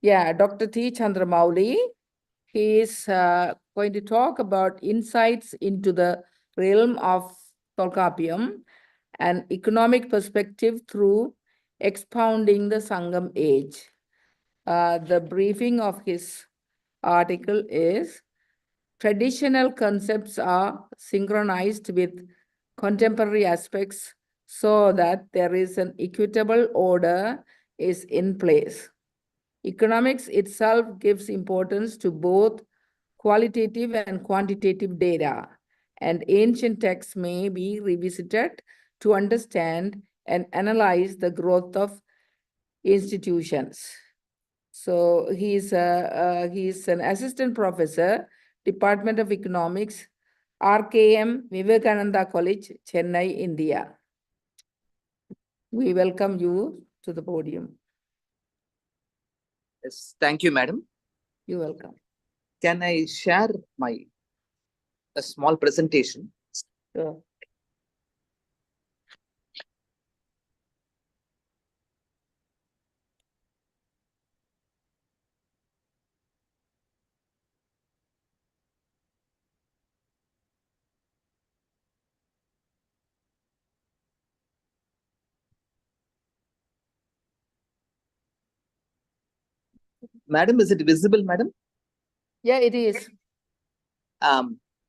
Yeah, Dr. T. Chandramouli. He is going to talk about insights into the realm of Tolkappiyam and economic perspective through expounding the Sangam age. The briefing of his article is traditional concepts are synchronized with contemporary aspects so that there is an equitable order is in place. Economics itself gives importance to both qualitative and quantitative data, and ancient texts may be revisited to understand and analyze the growth of institutions. So he's an assistant professor, Department of Economics, RKM Vivekananda College, Chennai, India. We welcome you to the podium. Yes, thank you, madam. You're welcome. Can I share a small presentation? Sure. Madam, is it visible, madam? Yeah, it is.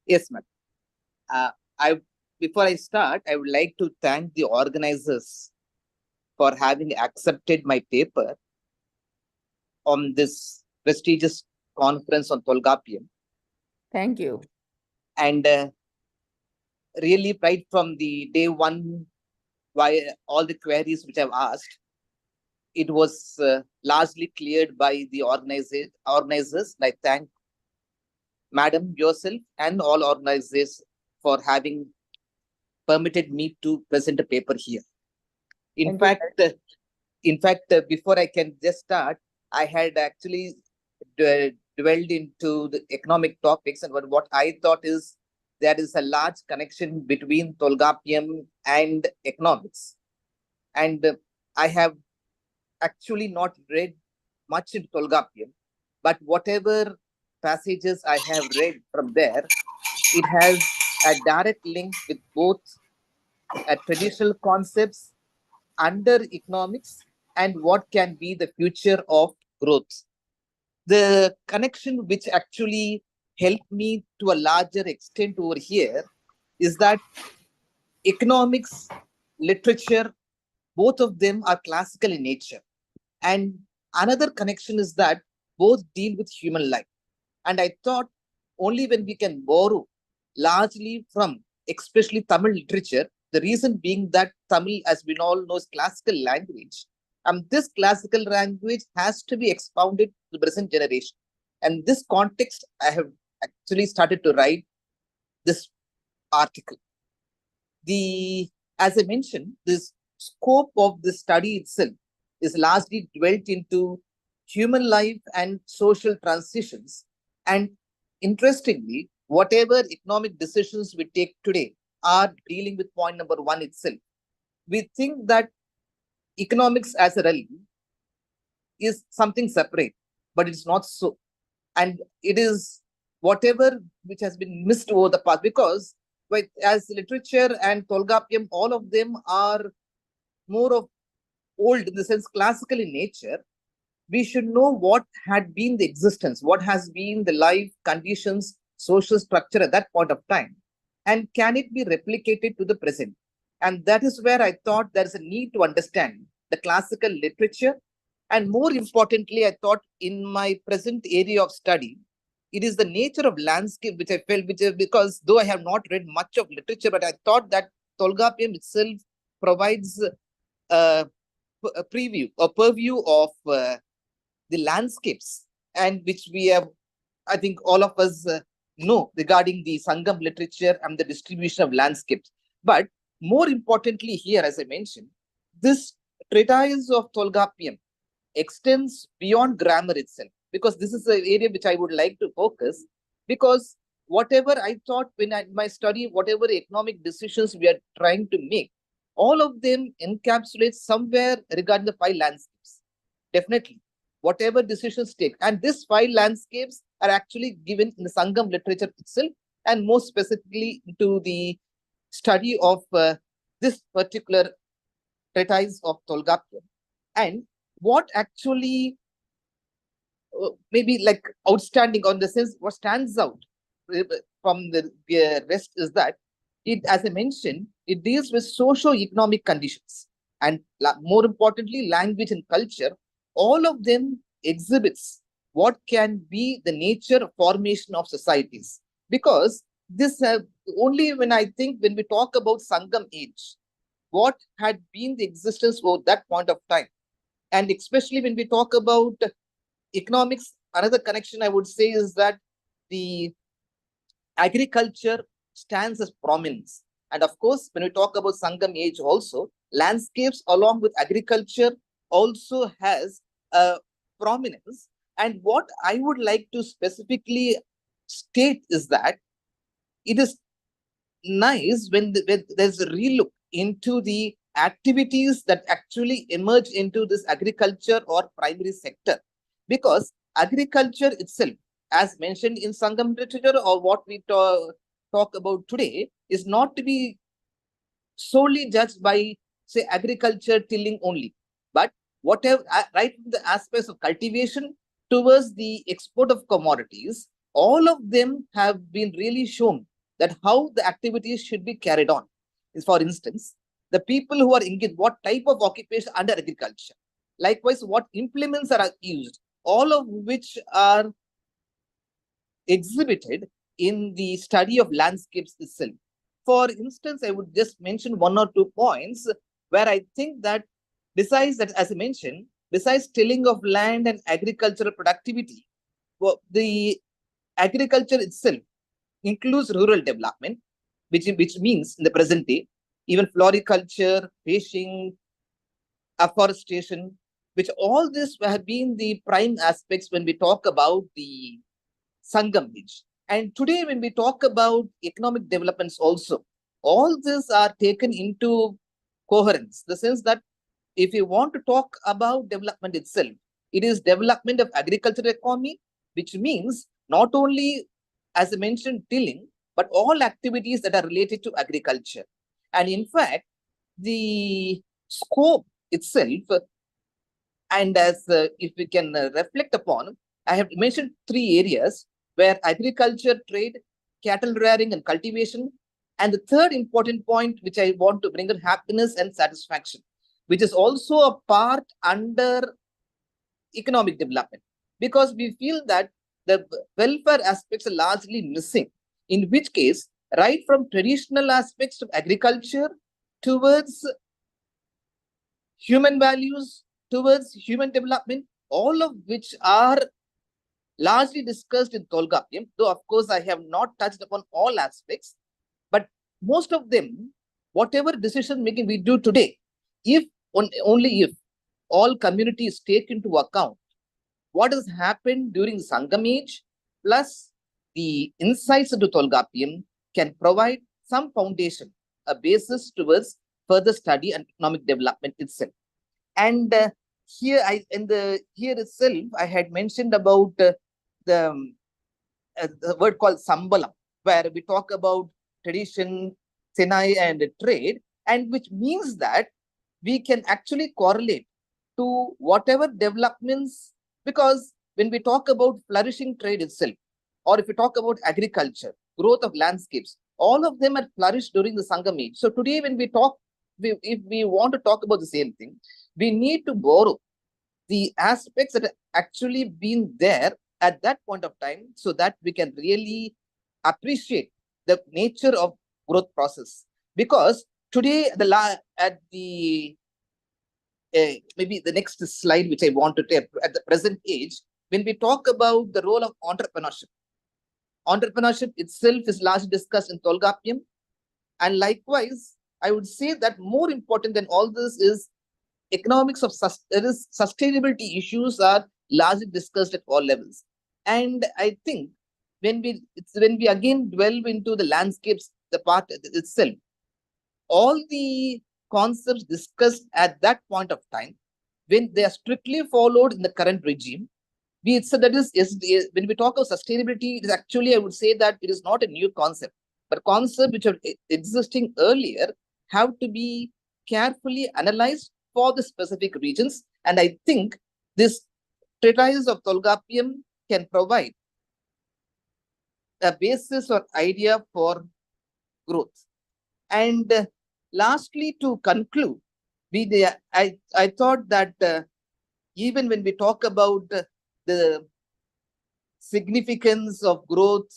Yes, madam. I before I start, I would like to thank the organizers for having accepted my paper on this prestigious conference on Tolkappiyam. Thank you. And really, right from the day one, why all the queries which I've asked, it was largely cleared by the organizers. I thank Madam yourself and all organizers for having permitted me to present a paper here. In fact, before I can just start, I had actually dwelled into the economic topics, and what I thought is there is a large connection between Tolkappiyam and economics. And I have actually not read much in Tolkappiyam, but whatever passages I have read from there, it has a direct link with both traditional concepts under economics and what can be the future of growth. The connection which actually helped me to a larger extent over here is that economics, literature, both of them are classical in nature. And another connection is that both deal with human life. And I thought only when we can borrow largely from, especially Tamil literature, the reason being that Tamil, as we all know, is classical language. And this classical language has to be expounded to the present generation. And this context, I have actually started to write this article. As I mentioned, this scope of the study itself is largely dwelt into human life and social transitions. And interestingly, whatever economic decisions we take today are dealing with point number one itself. We think that economics as a realm is something separate, but it's not so. And it is whatever which has been missed over the past, because as literature and Tolkappiyam, all of them are more of old in the sense classical in nature. We should know what had been the existence, what has been the life conditions, social structure at that point of time, and can it be replicated to the present. And that is where I thought there is a need to understand the classical literature. And more importantly, I thought in my present area of study, it is the nature of landscape which I felt, because though I have not read much of literature, but I thought that Tolkappiyam itself provides a preview or purview of the landscapes, and which we have, I think all of us know regarding the Sangam literature and the distribution of landscapes. But more importantly here, as I mentioned, this treatise of Tolkappiyam extends beyond grammar itself, because this is an area which I would like to focus, because whatever I thought when my study, whatever economic decisions we are trying to make, all of them encapsulate somewhere regarding the five landscapes. Definitely. whatever decisions take. And these 5 landscapes are actually given in the Sangam literature itself, and more specifically into the study of this particular treatise of Tolkappiyam. And what actually maybe like outstanding on the sense, what stands out from the rest is that it, as I mentioned, it deals with socio-economic conditions and more importantly, language and culture. All of them exhibits what can be the nature formation of societies. Because this only when I think when we talk about Sangam age, what had been the existence over that point of time, and especially when we talk about economics, another connection I would say is that the agriculture stands as prominence. And of course, when we talk about Sangam age also, landscapes along with agriculture also has a prominence. And what I would like to specifically state is that it is nice when there's a relook into the activities that actually emerge into this agriculture or primary sector. Because agriculture itself, as mentioned in Sangam literature or what we talk about today, is not to be solely judged by, say, agriculture tilling only, but whatever, right from the aspects of cultivation towards the export of commodities, all of them have been really shown that how the activities should be carried on. For instance, the people who are engaged, what type of occupation under agriculture, likewise, what implements are used, all of which are exhibited in the study of landscapes itself. For instance, I would just mention 1 or 2 points where I think that besides that, as I mentioned, besides tilling of land and agricultural productivity, well, the agriculture itself includes rural development, which means in the present day, even floriculture, fishing, afforestation, which all this have been the prime aspects when we talk about the Sangam age. And today, when we talk about economic developments also, all these are taken into coherence, the sense that if you want to talk about development itself, it is development of agricultural economy, which means not only, as I mentioned, tilling, but all activities that are related to agriculture. And in fact, the scope itself, and as if we can reflect upon, I have mentioned 3 areas where agriculture, trade, cattle rearing and cultivation. And the third important point, which I want to bring, is happiness and satisfaction, which is also a part under economic development, because we feel that the welfare aspects are largely missing, in which case, right from traditional aspects of agriculture towards human values, towards human development, all of which are largely discussed in Tolkappiyam, though of course I have not touched upon all aspects, but most of them, whatever decision making we do today, if only if all communities take into account what has happened during the Sangam age, plus the insights into Tolkappiyam, can provide some foundation, a basis towards further study and economic development itself. And here itself, I had mentioned about the word called Sambalam, where we talk about tradition, Senai, and trade, and which means that we can actually correlate to whatever developments, because when we talk about flourishing trade itself, or if we talk about agriculture, growth of landscapes, all of them are flourished during the Sangam age. So today, when we talk, if we want to talk about the same thing, we need to borrow the aspects that have actually been there at that point of time, so that we can really appreciate the nature of growth process. Because today, maybe the next slide, which I want to take, at the present age, when we talk about the role of entrepreneurship itself is largely discussed in Tolkappiyam. And likewise, I would say that more important than all this is economics of sustainability issues are largely discussed at all levels. And I think when we again delve into the landscapes, the part itself, all the concepts discussed at that point of time when they are strictly followed in the current regime, when we talk of sustainability, it is actually, I would say that it is not a new concept, but concept which are existing earlier have to be carefully analyzed for the specific regions. And I think this treatise of Tolkappiyam can provide a basis or idea for growth. And lastly, to conclude, I thought that even when we talk about the significance of growth,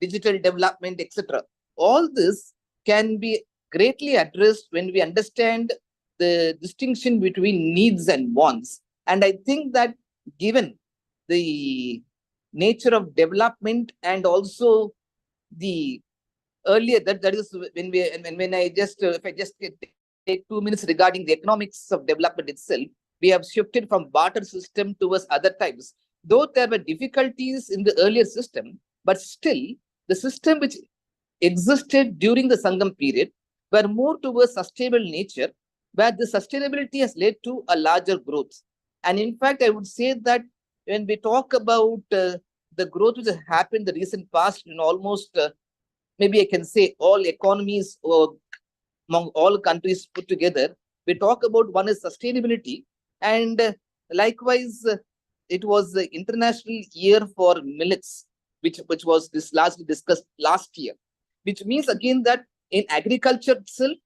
digital development, etc., all this can be greatly addressed when we understand the distinction between needs and wants. And I think that given the nature of development and also the earlier that is when I just if I just take 2 minutes regarding the economics of development itself, we have shifted from barter system towards other types. Though there were difficulties in the earlier system, but still the system which existed during the Sangam period were more towards sustainable nature, where the sustainability has led to a larger growth. And in fact, I would say that when we talk about the growth which has happened in the recent past in almost maybe I can say all economies among all countries put together, we talk about one is sustainability. And likewise, it was the International Year for Millets, which was this largely discussed last year, which means again that in agriculture itself,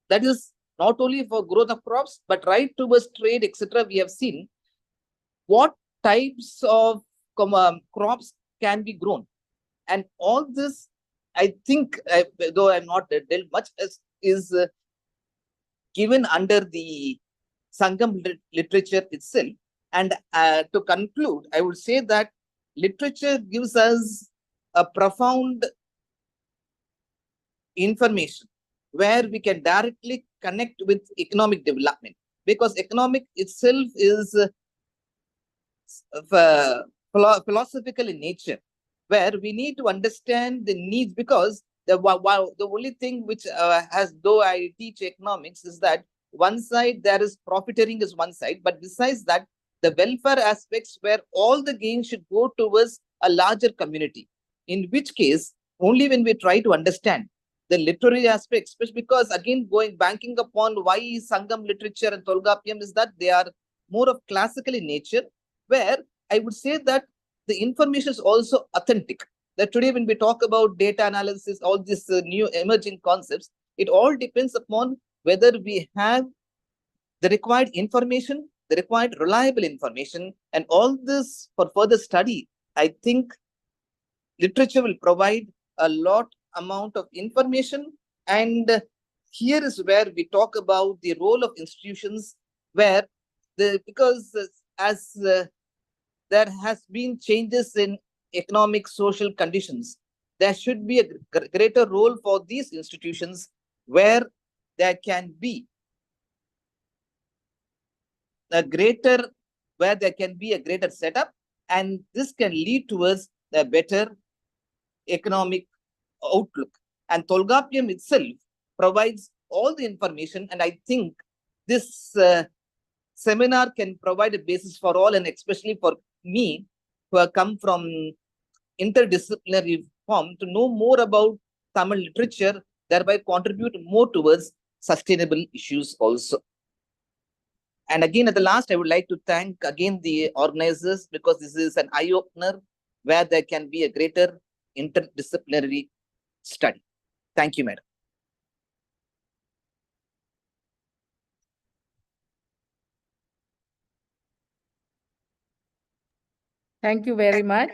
that is not only for growth of crops, but right towards trade, etc., we have seen what types of crops can be grown. And all this, I think, though I'm not dealt much, is given under the Sangam literature itself. And to conclude, I would say that literature gives us a profound information where we can directly connect with economic development, because economic itself is philosophical in nature, where we need to understand the needs, because the only thing which though I teach economics, is that one side there is profiteering is one side, but besides that, the welfare aspects where all the gains should go towards a larger community, in which case only when we try to understand the literary aspects, because again banking upon why Sangam literature and Tolkappiyam is that they are more of classical in nature, where I would say that the information is also authentic. That today when we talk about data analysis, all these new emerging concepts, it all depends upon whether we have the required information, the required reliable information, and all this for further study. I think literature will provide a lot amount of information. And here is where we talk about the role of institutions, where because as there has been changes in economic social conditions, there should be a greater role for these institutions, where there can be a greater setup, and this can lead towards a better economic outlook. And Tolkappiyam itself provides all the information, and I think this seminar can provide a basis for all, and especially for me, who have come from interdisciplinary form, to know more about Tamil literature, thereby contribute more towards sustainable issues also. And again, at the last, I would like to thank again the organizers, because this is an eye-opener where there can be a greater interdisciplinary study. Thank you, madam. Thank you very much.